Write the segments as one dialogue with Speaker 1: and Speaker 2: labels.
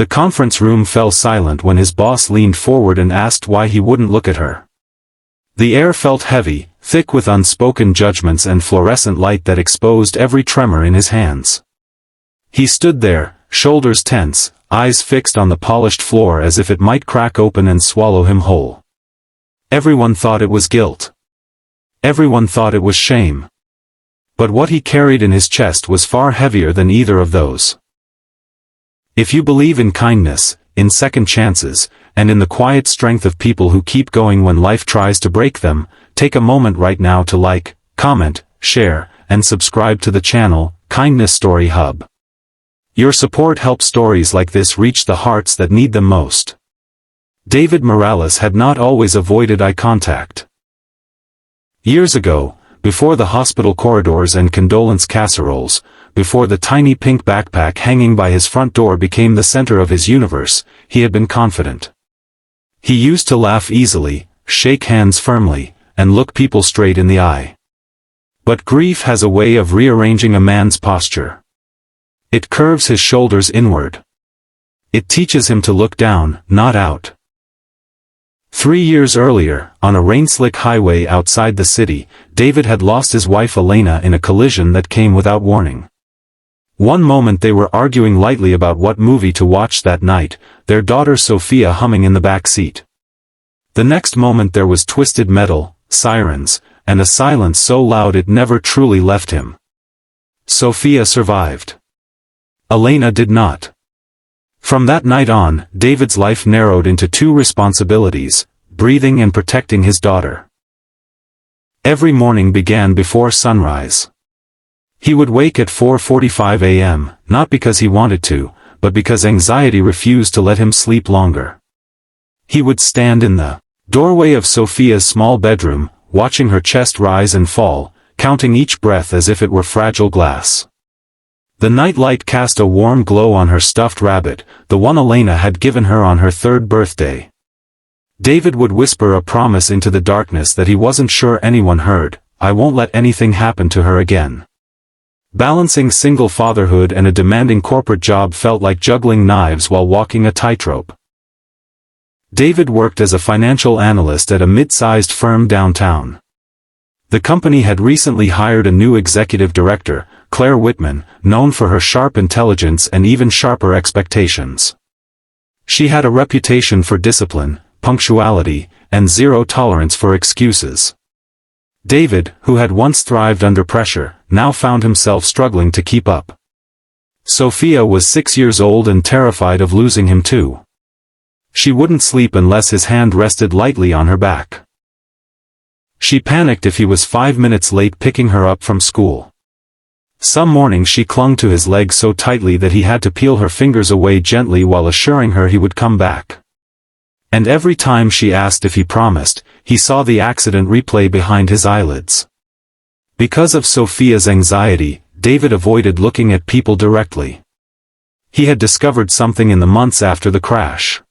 Speaker 1: The conference room fell silent when his boss leaned forward and asked why he wouldn't look at her. The air felt heavy, thick with unspoken judgments and fluorescent light that exposed every tremor in his hands. He stood there, shoulders tense, eyes fixed on the polished floor as if it might crack open and swallow him whole. Everyone thought it was guilt. Everyone thought it was shame. But what he carried in his chest was far heavier than either of those. If you believe in kindness, in second chances, and in the quiet strength of people who keep going when life tries to break them, take a moment right now to like, comment, share, and subscribe to the channel, Kindness Story Hub. Your support helps stories like this reach the hearts that need them most. David Morales had not always avoided eye contact. Years ago, before the hospital corridors and condolence casseroles, before the tiny pink backpack hanging by his front door became the center of his universe, he had been confident. He used to laugh easily, shake hands firmly, and look people straight in the eye. But grief has a way of rearranging a man's posture. It curves his shoulders inward. It teaches him to look down, not out. 3 years earlier, on a rain-slick highway outside the city, David had lost his wife Elena in a collision that came without warning. One moment they were arguing lightly about what movie to watch that night, their daughter Sophia humming in the back seat. The next moment there was twisted metal, sirens, and a silence so loud it never truly left him. Sophia survived. Elena did not. From that night on, David's life narrowed into two responsibilities: breathing and protecting his daughter. Every morning began before sunrise. He would wake at 4:45 a.m., not because he wanted to, but because anxiety refused to let him sleep longer. He would stand in the doorway of Sophia's small bedroom, watching her chest rise and fall, counting each breath as if it were fragile glass. The nightlight cast a warm glow on her stuffed rabbit, the one Elena had given her on her 3rd birthday. David would whisper a promise into the darkness that he wasn't sure anyone heard: "I won't let anything happen to her again." Balancing single fatherhood and a demanding corporate job felt like juggling knives while walking a tightrope. David worked as a financial analyst at a mid-sized firm downtown. The company had recently hired a new executive director, Claire Whitman, known for her sharp intelligence and even sharper expectations. She had a reputation for discipline, punctuality, and zero tolerance for excuses. David, who had once thrived under pressure, now found himself struggling to keep up. Sophia was 6 years old and terrified of losing him too. She wouldn't sleep unless his hand rested lightly on her back. She panicked if he was 5 minutes late picking her up from school. Some mornings she clung to his leg so tightly that he had to peel her fingers away gently while assuring her he would come back. And every time she asked if he promised, he saw the accident replay behind his eyelids. Because of Sophia's anxiety, David avoided looking at people directly. He had discovered something in the months after the crash.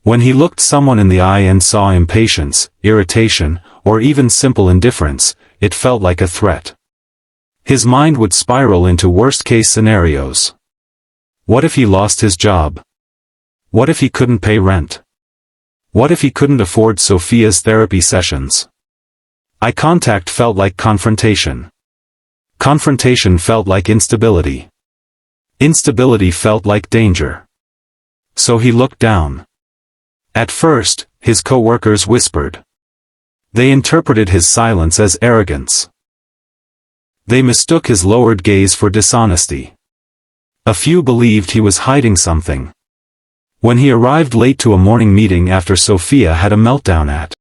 Speaker 1: When he looked someone in the eye and saw impatience, irritation, or even simple indifference, it felt like a threat. His mind would spiral into worst-case scenarios. What if he lost his job? What if he couldn't pay rent? What if he couldn't afford Sophia's therapy sessions? Eye contact felt like confrontation. Confrontation felt like instability. Instability felt like danger. So he looked down. At first, his co-workers whispered. They interpreted his silence as arrogance. They mistook his lowered gaze for dishonesty. A few believed he was hiding something. When he arrived late to a morning meeting after Sophia had a meltdown at